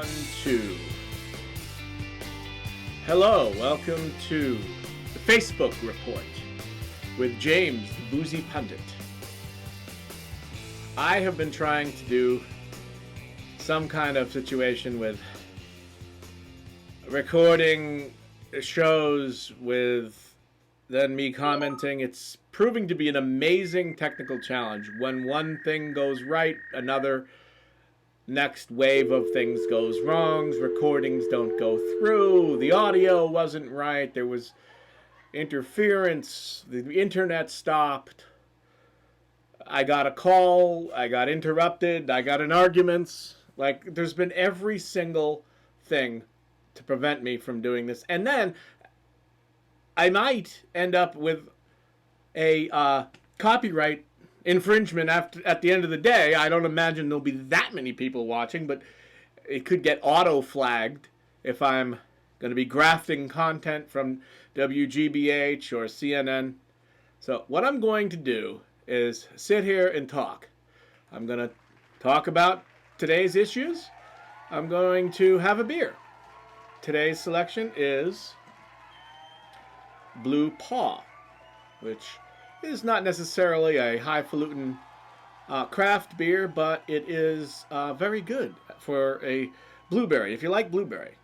1, 2. Hello, welcome to the Facebook Report with James, the boozy pundit. I have been trying to do some kind of situation with recording shows with then me commenting. It's proving to be an amazing technical challenge. When one thing goes right, another next wave of things goes wrong. Recordings don't go through. The audio wasn't right. There was interference. The internet stopped. I got a call. I got interrupted. I got in arguments. Like, there's been every single thing to prevent me from doing this. And then I might end up with a copyright infringement at the end of the day. I don't imagine there'll be that many people watching, but it could get auto-flagged if I'm going to be grafting content from WGBH or CNN. So what I'm going to do is sit here and talk. I'm going to talk about today's issues. I'm going to have a beer. Today's selection is Blue Paw, which is not necessarily a highfalutin craft beer, but it is very good for a blueberry, if you like blueberry.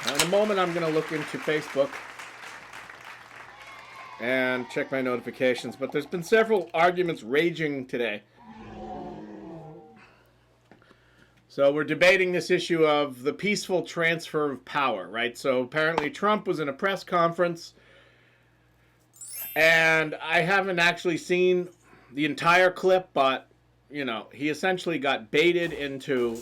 Now, in a moment, I'm going to look into Facebook and check my notifications, but there's been several arguments raging today. So we're debating this issue of the peaceful transfer of power, right? So apparently Trump was in a press conference, and I haven't actually seen the entire clip, but, you know, he essentially got baited into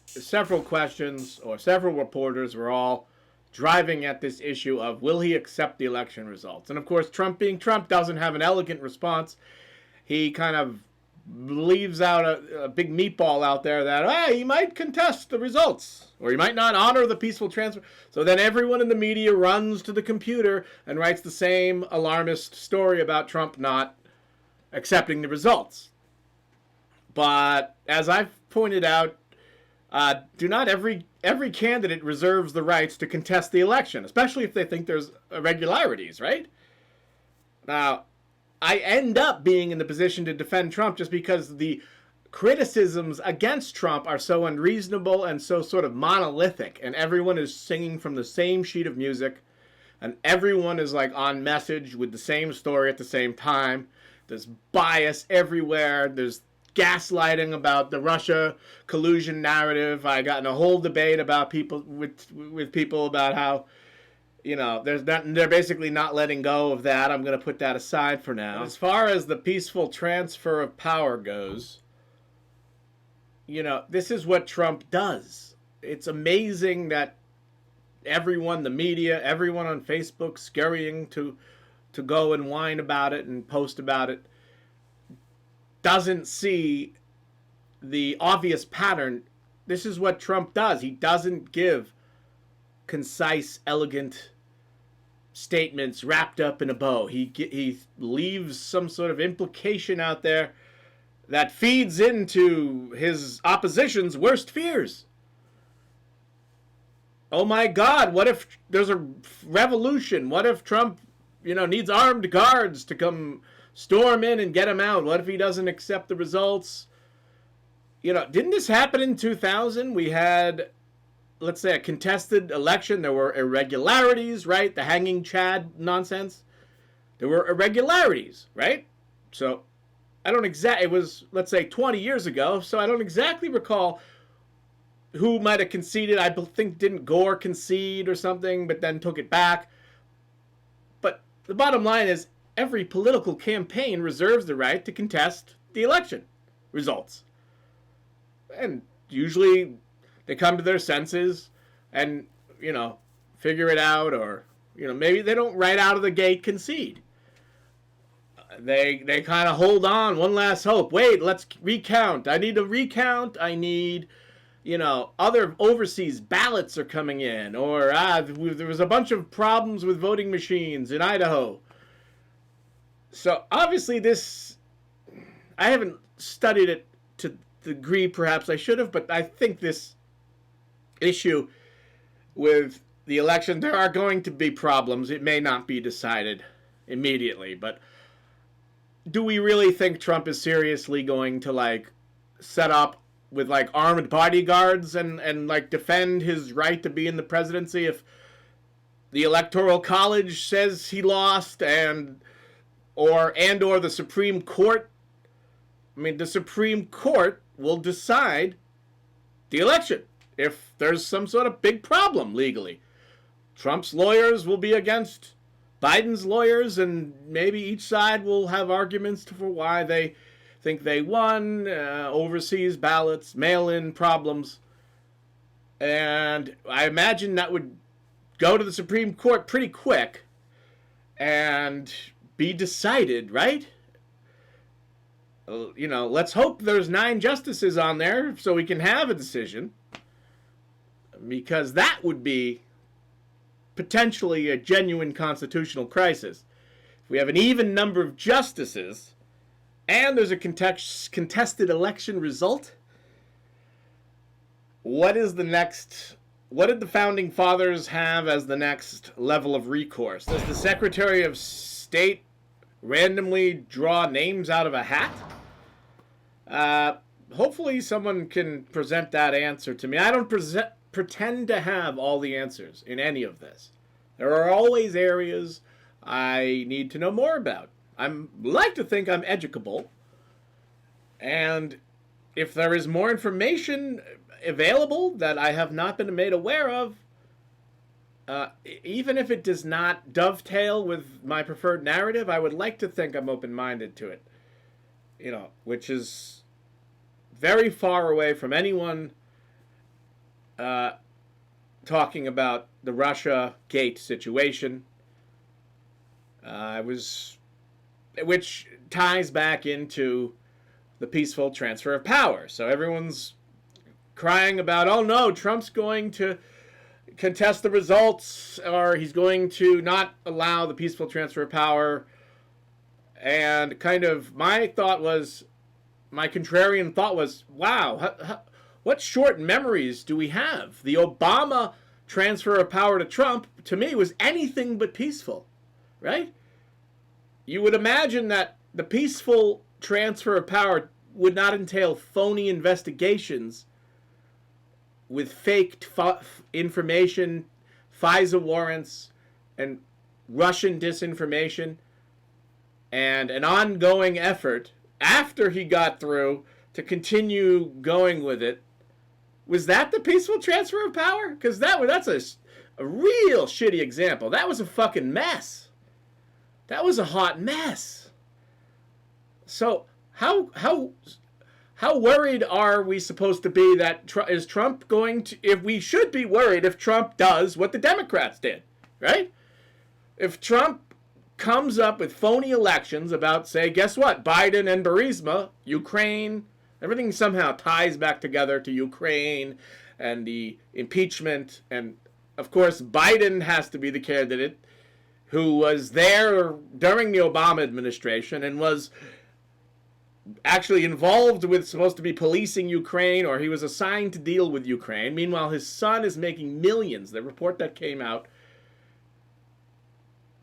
several questions, or several reporters were all driving at this issue of, will he accept the election results? And of course, Trump being Trump doesn't have an elegant response. He kind of leaves out a big meatball out there that, hey, he might contest the results, or he might not honor the peaceful transfer. So then everyone in the media runs to the computer and writes the same alarmist story about Trump not accepting the results. But as I've pointed out, do not every candidate reserves the rights to contest the election, especially if they think there's irregularities, right? Now, I end up being in the position to defend Trump just because the criticisms against Trump are so unreasonable and so sort of monolithic, and everyone is singing from the same sheet of music, and everyone is like on message with the same story at the same time. There's bias everywhere. There's gaslighting about the Russia collusion narrative. I got in a whole debate about people with people about how, you know, they're basically not letting go of that. I'm going to put that aside for now. As far as the peaceful transfer of power goes, you know, this is what Trump does. It's amazing that everyone, the media, everyone on Facebook scurrying to go and whine about it and post about it, doesn't see the obvious pattern. This is what Trump does. He doesn't give concise, elegant statements wrapped up in a bow. He leaves some sort of implication out there that feeds into his opposition's worst fears. Oh my God, what if there's a revolution? What if Trump, you know, needs armed guards to come storm in and get him out? What if he doesn't accept the results? You know, didn't this happen in 2000? We had, let's say, a contested election. There were irregularities, right? The hanging Chad nonsense. There were irregularities, right? So I don't it was, let's say, 20 years ago, so I don't exactly recall who might have conceded. I think didn't Gore concede or something, but then took it back. But the bottom line is, every political campaign reserves the right to contest the election results. And usually they come to their senses and, you know, figure it out, or, you know, maybe they don't right out of the gate concede. They kind of hold on, one last hope. Wait, let's recount. I need a recount. I need, you know, other overseas ballots are coming in, or there was a bunch of problems with voting machines in Idaho. So obviously this I haven't studied it to the degree perhaps I should have, but I think this issue with the election, there are going to be problems. It may not be decided immediately, but do we really think Trump is seriously going to like set up with like armed bodyguards and like defend his right to be in the presidency if the Electoral College says he lost and or the Supreme Court? I mean, the Supreme Court will decide the election if there's some sort of big problem legally. Trump's lawyers will be against Biden's lawyers, and maybe each side will have arguments for why they think they won, overseas ballots, mail-in problems. And I imagine that would go to the Supreme Court pretty quick and be decided, right? You know, let's hope there's 9 justices on there so we can have a decision, because that would be potentially a genuine constitutional crisis. If we have an even number of justices and there's a contested election result, what did the Founding Fathers have as the next level of recourse? Does the Secretary of State randomly draw names out of a hat? Hopefully someone can present that answer to me. I don't pretend to have all the answers in any of this. There are always areas I need to know more about. I like to think I'm educable, and if there is more information available that I have not been made aware of, even if it does not dovetail with my preferred narrative, I would like to think I'm open-minded to it. You know, which is very far away from anyone talking about the Russia Gate situation, which ties back into the peaceful transfer of power. So everyone's crying about, oh no, Trump's going to contest the results, or he's going to not allow the peaceful transfer of power. And kind of my contrarian thought was, wow, what short memories do we have? The Obama transfer of power to Trump, to me, was anything but peaceful, right? You would imagine that the peaceful transfer of power would not entail phony investigations with faked information, FISA warrants, and Russian disinformation, and an ongoing effort after he got through to continue going with it. Was that the peaceful transfer of power? Because that's a real shitty example. That was a fucking mess. That was a hot mess. So how worried are we supposed to be that is Trump going to, if we should be worried if Trump does what the Democrats did, right? If Trump comes up with phony elections about, say, guess what, Biden and Burisma, Ukraine, everything somehow ties back together to Ukraine and the impeachment, and of course Biden has to be the candidate who was there during the Obama administration and was actually involved with, supposed to be policing Ukraine, or he was assigned to deal with Ukraine. Meanwhile, his son is making millions. The report that came out,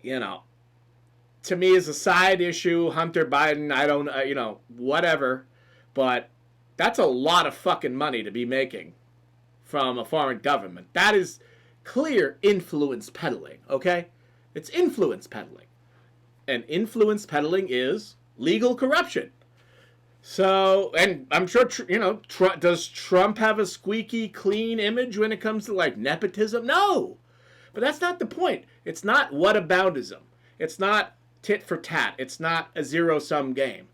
you know, to me is a side issue. Hunter Biden, I don't, whatever. But that's a lot of fucking money to be making from a foreign government. That is clear influence peddling, okay? It's influence peddling. And influence peddling is legal corruption. So, and I'm sure, does Trump have a squeaky clean image when it comes to, like, nepotism? No! But that's not the point. It's not whataboutism. It's not tit for tat. It's not a zero-sum game.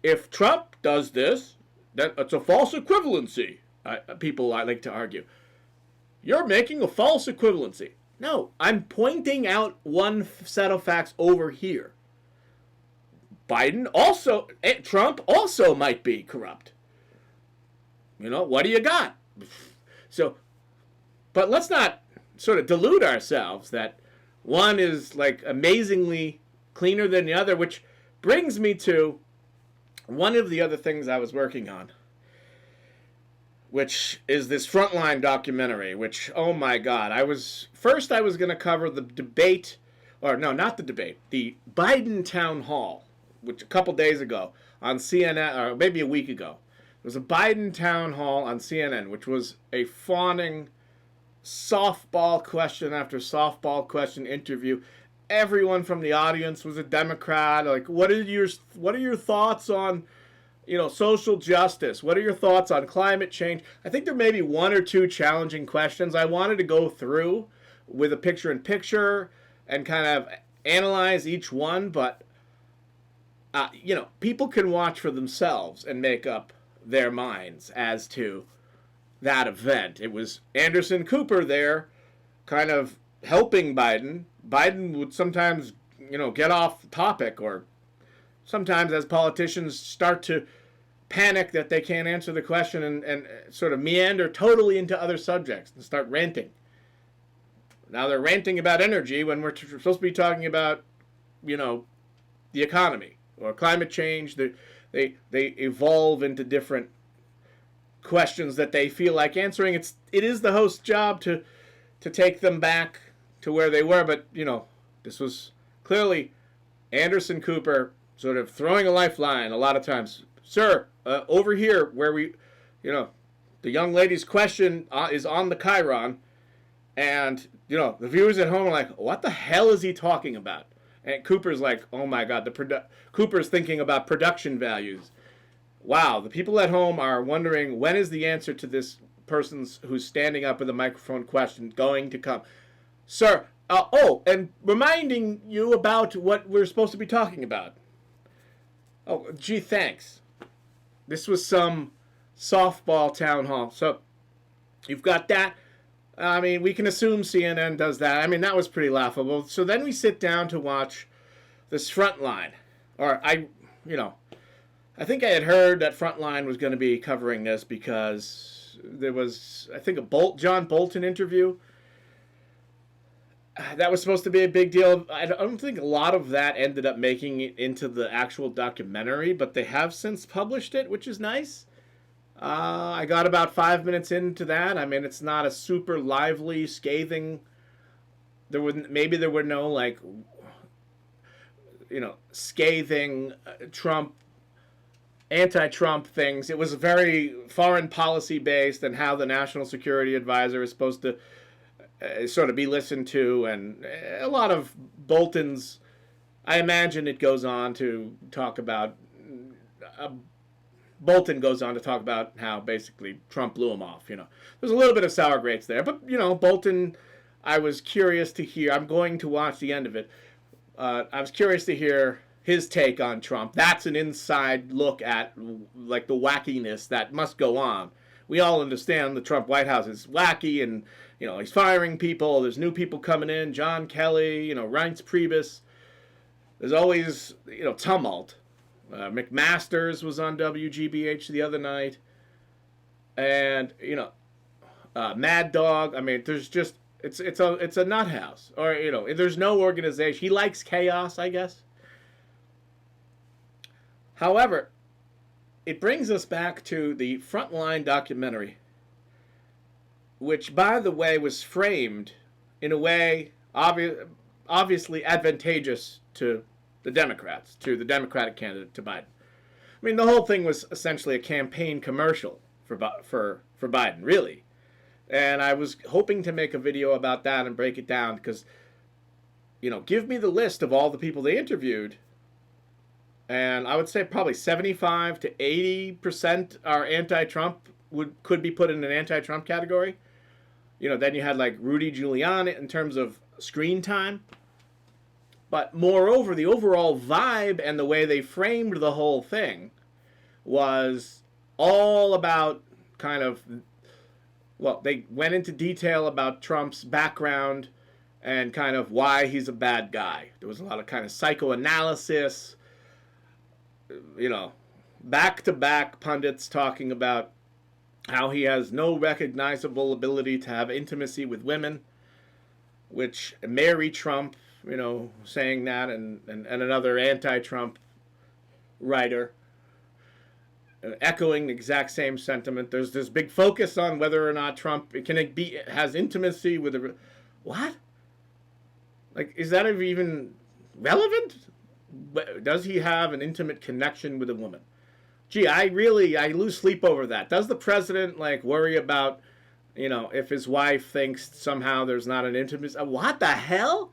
If Trump does this, it's a false equivalency. People I like to argue. You're making a false equivalency. No, I'm pointing out one set of facts over here. Trump also might be corrupt. What do you got? So, but let's not sort of delude ourselves that one is like amazingly cleaner than the other, which brings me to One of the other things I was working on, which is this Frontline documentary, which, oh my God, I was going to cover the debate, or no, not the debate, the Biden town hall, which a couple days ago on CNN, or maybe a week ago. There was a Biden town hall on CNN, which was a fawning softball question after softball question interview. Everyone from the audience was a Democrat. Like, what are your thoughts on, social justice? What are your thoughts on climate change? I think there may be one or two challenging questions I wanted to go through with a picture-in-picture and kind of analyze each one, but people can watch for themselves and make up their minds as to that event. It was Anderson Cooper there kind of helping Biden. Biden would sometimes, get off topic, or sometimes as politicians start to panic that they can't answer the question and sort of meander totally into other subjects and start ranting. Now they're ranting about energy when we're supposed to be talking about, the economy or climate change. They evolve into different questions that they feel like answering. It is the host's job to take them back to where they were, but this was clearly Anderson Cooper sort of throwing a lifeline a lot of times. Sir, over here where the young lady's question is on the chyron, and the viewers at home are like, what the hell is he talking about? And Cooper's like, oh my God, Cooper's thinking about production values. Wow, the people at home are wondering, when is the answer to this person's who's standing up with a microphone question going to come? Sir, and reminding you about what we're supposed to be talking about. Oh, gee, thanks. This was some softball town hall. So you've got that. I mean, we can assume CNN does that. I mean, that was pretty laughable. So then we sit down to watch this Frontline. Or I think I had heard that Frontline was going to be covering this because there was, I think, a John Bolton interview. That was supposed to be a big deal. I don't think a lot of that ended up making it into the actual documentary, but they have since published it, which is nice. I got about 5 minutes into that. I mean, it's not a super lively, scathing. There were no scathing Trump, anti-Trump things. It was very foreign policy based, and how the National Security Advisor is supposed to sort of be listened to, and a lot of Bolton's. I imagine it goes on to talk about. Bolton goes on to talk about how basically Trump blew him off. There's a little bit of sour grapes there, but Bolton. I was curious to hear. I'm going to watch the end of it. I was curious to hear his take on Trump. That's an inside look at like the wackiness that must go on. We all understand the Trump White House is wacky, and he's firing people. There's new people coming in. John Kelly, Reince Priebus. There's always tumult. McMaster's was on WGBH the other night, and Mad Dog. I mean, there's just it's a nut house, or there's no organization. He likes chaos, I guess. However, it brings us back to the Frontline documentary, which, by the way, was framed in a way obviously advantageous to the Democrats, to the Democratic candidate, to Biden. I mean, the whole thing was essentially a campaign commercial for Biden, really. And I was hoping to make a video about that and break it down because, give me the list of all the people they interviewed, and I would say probably 75 to 80% are anti-Trump, could be put in an anti-Trump category. Then you had like Rudy Giuliani in terms of screen time. But moreover, the overall vibe and the way they framed the whole thing was all about they went into detail about Trump's background and kind of why he's a bad guy. There was a lot of kind of psychoanalysis, back-to-back pundits talking about how he has no recognizable ability to have intimacy with women, which Mary Trump, saying that, and another anti-Trump writer. echoing the exact same sentiment. There's this big focus on whether or not Trump has intimacy with a what? Like, is that even relevant? Does he have an intimate connection with a woman? Gee, I lose sleep over that. Does the president like worry about, if his wife thinks somehow there's not an intimacy? What the hell?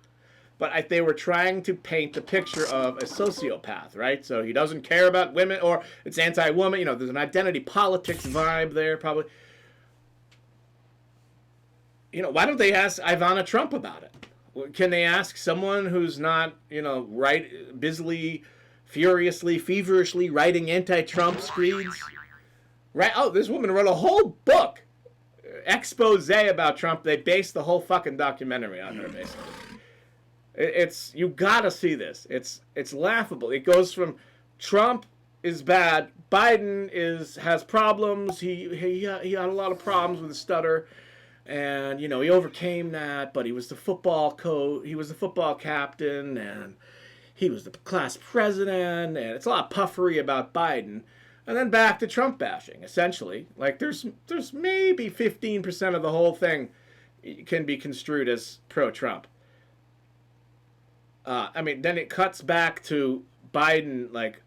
But they were trying to paint the picture of a sociopath, right? So he doesn't care about women, or it's anti-woman. There's an identity politics vibe there, probably. Why don't they ask Ivana Trump about it? Can they ask someone who's not, busily, furiously, feverishly writing anti-Trump screeds? Right? Oh, this woman wrote a whole book, expose about Trump. They based the whole fucking documentary on her, basically. You gotta see this. It's laughable. It goes from Trump is bad, Biden has problems. He had a lot of problems with his stutter, and he overcame that. But he was the football coach. He was the football captain, and he was the class president. And it's a lot of puffery about Biden, and then back to Trump bashing. Essentially, like there's maybe 15% of the whole thing can be construed as pro-Trump. Then it cuts back to Biden, like,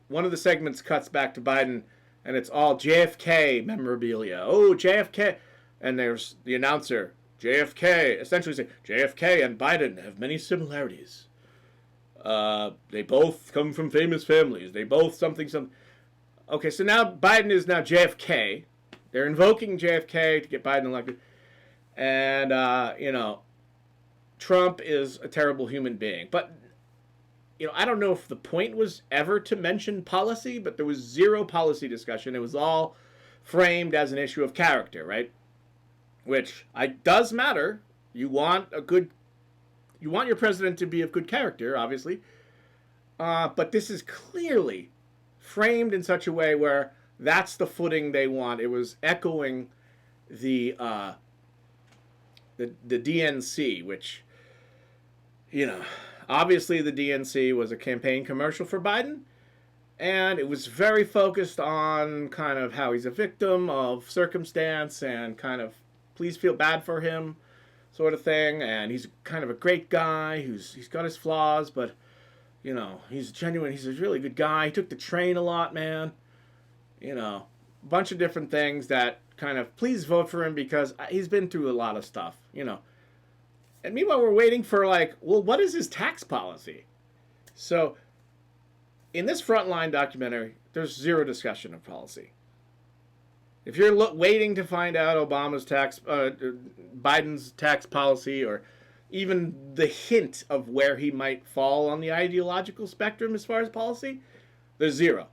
one of the segments cuts back to Biden, and it's all JFK memorabilia. Oh, JFK. And there's the announcer, JFK, essentially saying, JFK and Biden have many similarities. They both come from famous families. They both something. Okay, so now Biden is now JFK. They're invoking JFK to get Biden elected. And, Trump is a terrible human being. But, I don't know if the point was ever to mention policy, but there was zero policy discussion. It was all framed as an issue of character, right? Which does matter. You want your president to be of good character, obviously. But this is clearly framed in such a way where that's the footing they want. It was echoing the DNC, which, obviously the DNC was a campaign commercial for Biden, and it was very focused on kind of how he's a victim of circumstance and kind of please feel bad for him sort of thing, and he's kind of a great guy he's got his flaws, but, he's genuine, he's a really good guy, he took the train a lot, man, a bunch of different things that kind of please vote for him because he's been through a lot of stuff, And meanwhile, we're waiting for what is his tax policy? So, in this Frontline documentary, there's zero discussion of policy. If you're waiting to find out Biden's tax policy, or even the hint of where he might fall on the ideological spectrum as far as policy, there's zero.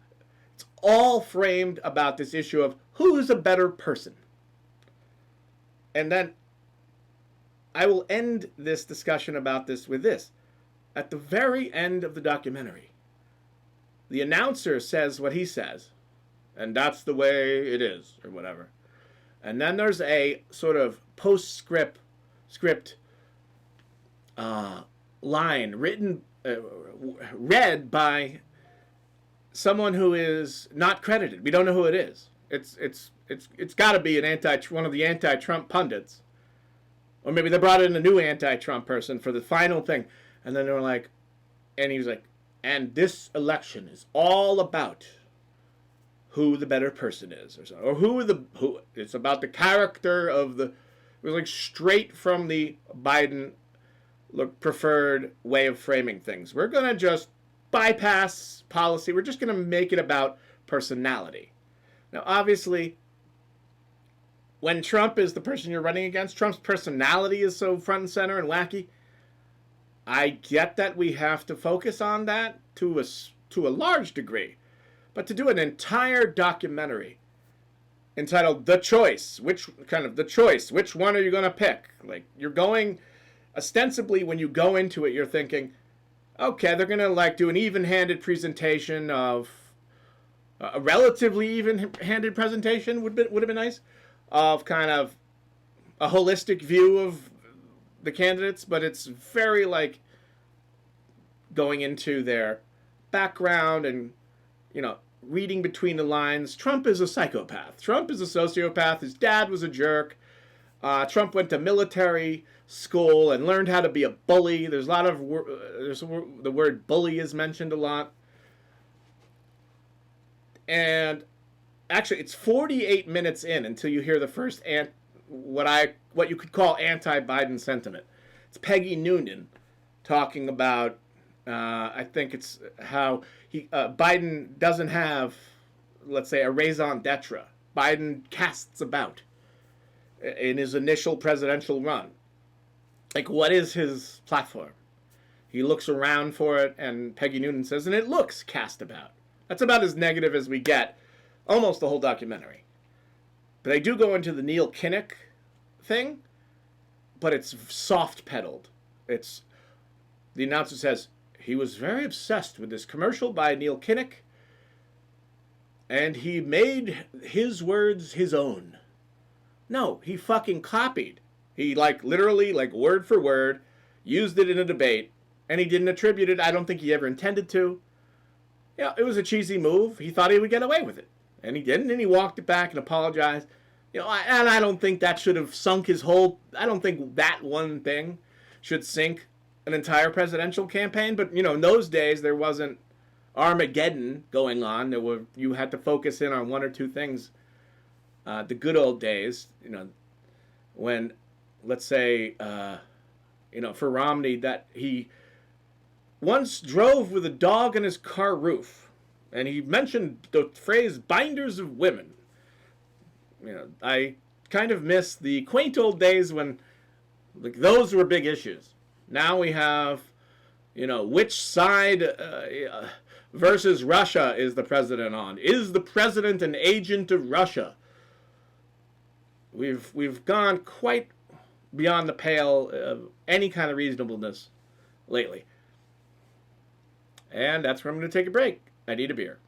It's all framed about this issue of who's a better person. And then I will end this discussion about this with this. At the very end of the documentary, the announcer says what he says, and that's the way it is, or whatever. And then there's a sort of postscript line read by someone who is not credited. We don't know who it is. It's got to be one of the anti-Trump pundits. Or maybe they brought in a new anti-Trump person for the final thing. And then they were like, and he was like, and this election is all about who the better person is, or something. Or who it's about the character of it was like straight from the Biden preferred way of framing things. We're going to just bypass policy. We're just going to make it about personality. Now, obviously, when Trump is the person you're running against, Trump's personality is so front and center and wacky. I get that we have to focus on that to a large degree. But to do an entire documentary entitled The Choice, which one are you going to pick? Like, you're going, ostensibly when you go into it, you're thinking, okay, they're going to do an even-handed presentation of, a relatively even-handed presentation would have been nice, of kind of a holistic view of the candidates, but it's very going into their background and, reading between the lines, Trump is a psychopath. Trump is a sociopath. His dad was a jerk. Trump went to military school and learned how to be a bully. There's a lot of the word bully is mentioned a lot. And actually, it's 48 minutes in until you hear the first what you could call anti-Biden sentiment. It's Peggy Noonan talking about, I think it's how Biden doesn't have, let's say, a raison d'etre. Biden casts about in his initial presidential run. Like, what is his platform? He looks around for it, and Peggy Noonan says, and it looks cast about. That's about as negative as we get almost the whole documentary. But I do go into the Neil Kinnock thing, but it's soft-pedaled. The announcer says, he was very obsessed with this commercial by Neil Kinnock, and he made his words his own. No, he fucking copied. He, literally, word for word, used it in a debate, and he didn't attribute it. I don't think he ever intended to. Yeah, it was a cheesy move. He thought he would get away with it, and he didn't, and he walked it back and apologized. And I don't think that should have sunk his whole... I don't think that one thing should sink an entire presidential campaign. But, in those days, there wasn't Armageddon going on. You had to focus in on one or two things. The good old days, when, let's say, for Romney, that he once drove with a dog on his car roof. And he mentioned the phrase, binders of women. I kind of miss the quaint old days when those were big issues. Now we have, which side versus Russia is the president on? Is the president an agent of Russia? We've gone quite beyond the pale of any kind of reasonableness lately. And that's where I'm going to take a break. I need a beer.